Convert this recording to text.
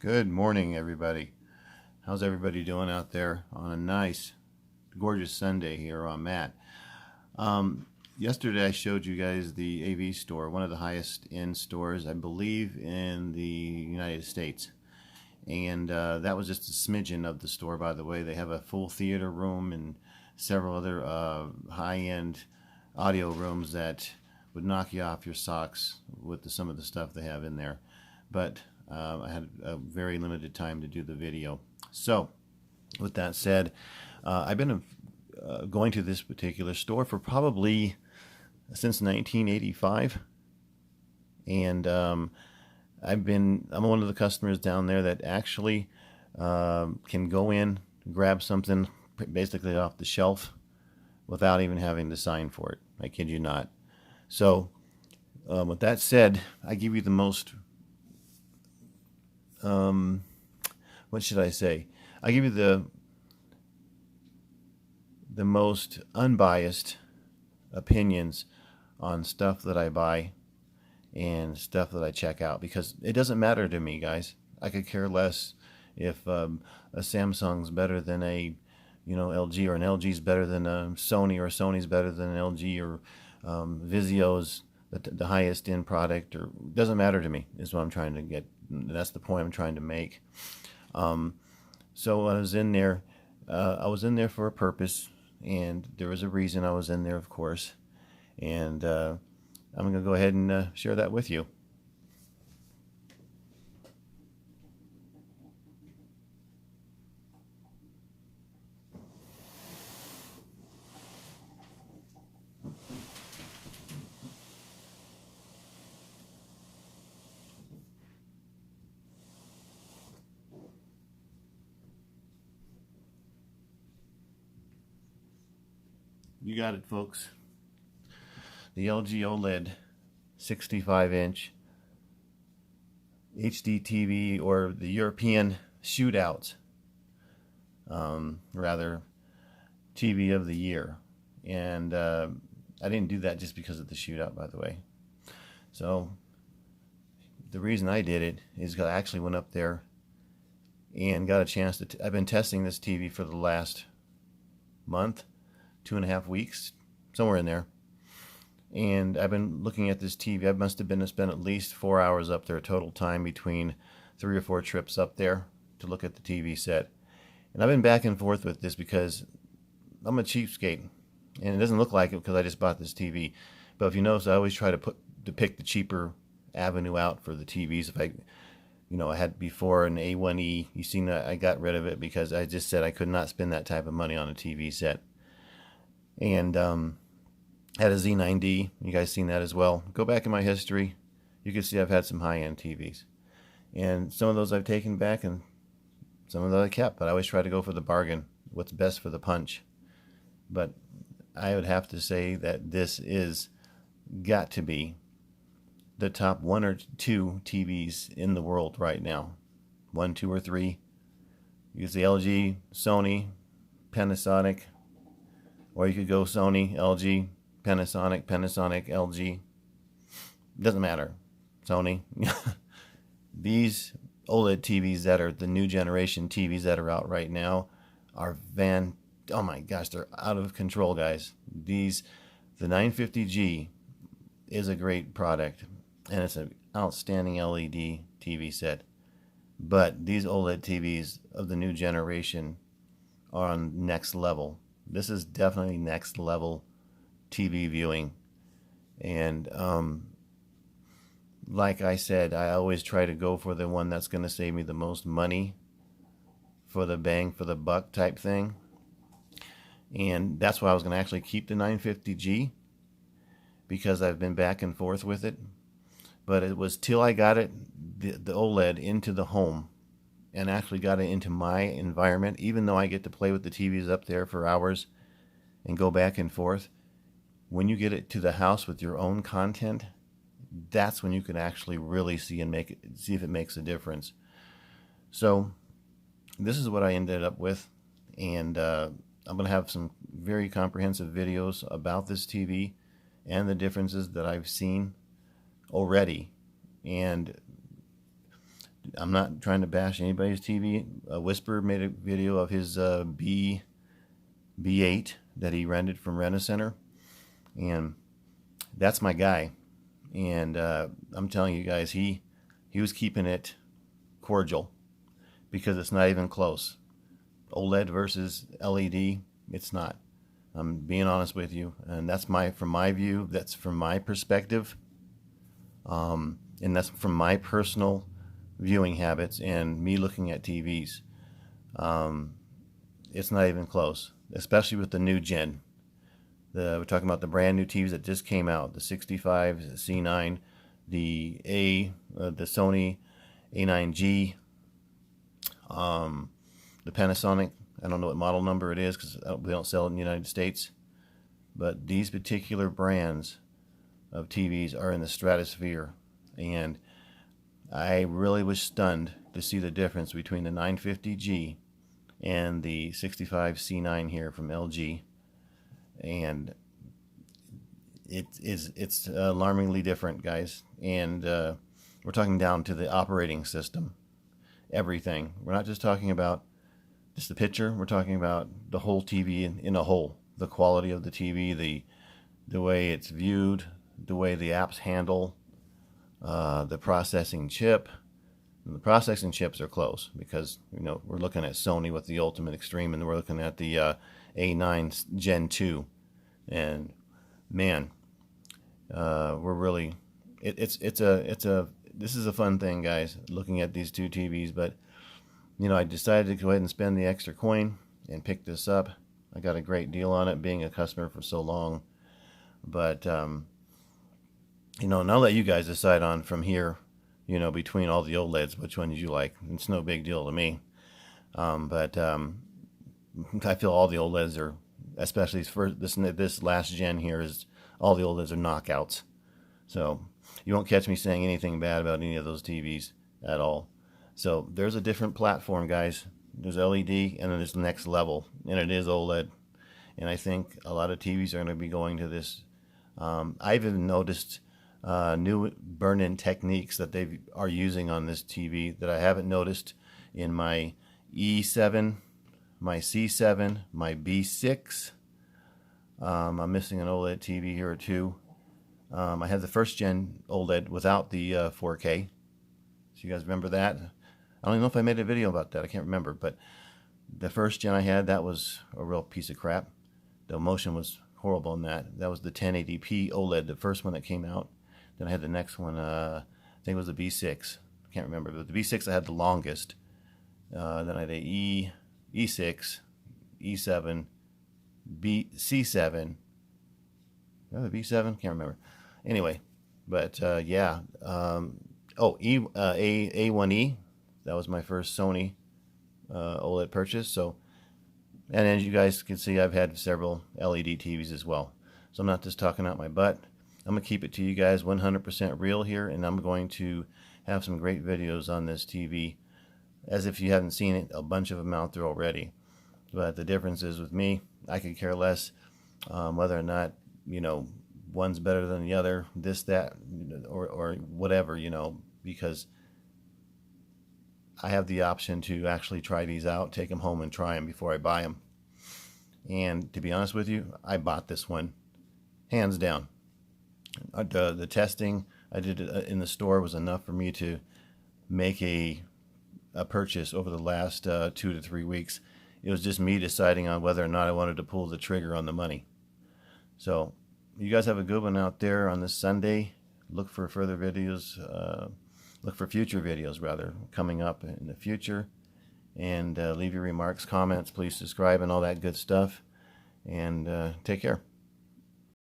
Good morning, everybody. How's everybody doing out there on a nice, gorgeous Sunday here on Matt? Yesterday I showed you guys the AV store, one of the highest end stores, I believe, in the United States. And that was just a smidgen of the store, by the way. They have a full theater room and several other high-end audio rooms that would knock you off your socks with some of the stuff they have in there. But I had a very limited time to do the video. So, with that said, I've been going to this particular store for probably since 1985, and I'm one of the customers down there that actually can go in, grab something basically off the shelf without even having to sign for it. I kid you not. So, with that said, I give you the most what should I say? I give you the most unbiased opinions on stuff that I buy and stuff that I check out, because it doesn't matter to me, guys. I could care less if a Samsung's better than a LG, or an LG's better than a Sony, or Sony's better than an LG, or Vizio's the highest end product, or doesn't matter to me, is what I'm trying to get. That's the point I'm trying to make. So I was in there for a purpose, and there was a reason I was in there, of course, and I'm going to go ahead and share that with you. You got it, folks. The LG OLED 65-inch HD TV, or the European Shootouts, rather, TV of the year. And I didn't do that just because of the shootout, by the way. So the reason I did it is I actually went up there and got a chance to I've been testing this TV for the last month, 2.5 weeks, somewhere in there. And I've been looking at this TV. I must have been spent at least 4 hours up there total time between 3 or 4 trips up there to look at the TV set. And I've been back and forth with this because I'm a cheapskate, and it doesn't look like it because I just bought this TV. But if you notice, I always try to pick the cheaper avenue out for the TVs. If I had before an A1E, you seen that I got rid of it because I just said I could not spend that type of money on a TV set. And had a Z9D. You guys seen that as well. Go back in my history. You can see I've had some high-end TVs. And some of those I've taken back, and some of those I kept. But I always try to go for the bargain. What's best for the punch. But I would have to say that this is got to be the top 1 or 2 TVs in the world right now. 1, 2, or 3. You can say LG, Sony, Panasonic. Or you could go Sony, LG, Panasonic, LG. Doesn't matter. Sony. These OLED TVs that are the new generation TVs that are out right now are oh my gosh, they're out of control, guys. The 950G is a great product, and it's an outstanding LED TV set. But these OLED TVs of the new generation are on next level. This is definitely next level TV viewing. And like I said, I always try to go for the one that's going to save me the most money for the bang for the buck type thing. And that's why I was going to actually keep the 950G, because I've been back and forth with it. But it was till I got it, the OLED, into the home, and actually got it into my environment. Even though I get to play with the TVs up there for hours and go back and forth, when you get it to the house with your own content, that's when you can actually really see if it makes a difference. So this is what I ended up with, and I'm going to have some very comprehensive videos about this TV and the differences that I've seen already. And I'm not trying to bash anybody's TV. Whisper made a video of his B8 that he rented from Rent-A-Center, and that's my guy. And I'm telling you guys, he was keeping it cordial because it's not even close. OLED versus LED, it's not. I'm being honest with you, and that's from my view. That's from my perspective, and that's from my personal viewing habits and me looking at TVs. It's not even close, especially with the new gen. We're talking about the brand new TVs that just came out, the 65 C9, the Sony A9G, the Panasonic. I don't know what model number it is because we don't sell it in the United States. But these particular brands of TVs are in the stratosphere, and I really was stunned to see the difference between the 950G and the 65 C9 here from LG. And it's alarmingly different, guys. And we're talking down to the operating system, everything. We're not just talking about just the picture. We're talking about the whole TV in a whole. The quality of the TV, the way it's viewed, the way the apps handle, the processing chip. And the processing chips are close because we're looking at Sony with the Ultimate Extreme, and we're looking at the A9 Gen 2, and man, we're really this is a fun thing, guys, looking at these two TVs. But I decided to go ahead and spend the extra coin and pick this up. I got a great deal on it, being a customer for so long. But and I'll let you guys decide on from here, between all the OLEDs, which ones you like. It's no big deal to me. But I feel all the OLEDs are, especially for this last gen here, is all the OLEDs are knockouts. So you won't catch me saying anything bad about any of those TVs at all. So there's a different platform, guys. There's LED, and then there's the next level, and it is OLED. And I think a lot of TVs are going to be going to this. I've even noticed new burn-in techniques that they are using on this TV that I haven't noticed in my E7, my C7, my B6. I'm missing an OLED TV here or two. I had the first gen OLED without the 4K. So you guys remember that? I don't even know if I made a video about that. I can't remember. But the first gen I had, that was a real piece of crap. The motion was horrible in that. That was the 1080p OLED, the first one that came out. Then I had the next one, I think it was the B6. I can't remember. But the B6 I had the longest. Then I had a E6, E7, C7. The B7? Can't remember. Anyway, but yeah. A1E. That was my first Sony OLED purchase. So, and as you guys can see, I've had several LED TVs as well. So I'm not just talking out my butt. I'm going to keep it to you guys 100% real here, and I'm going to have some great videos on this TV, as if you haven't seen it, a bunch of them out there already. But the difference is with me, I could care less whether or not, one's better than the other, this, that, or whatever, because I have the option to actually try these out, take them home and try them before I buy them. And to be honest with you, I bought this one, hands down. The testing I did in the store was enough for me to make a purchase over the last 2 to 3 weeks. It was just me deciding on whether or not I wanted to pull the trigger on the money. So you guys have a good one out there on this Sunday. Look for further videos. Look for future videos, rather, coming up in the future. And leave your remarks, comments, please subscribe, and all that good stuff. And take care.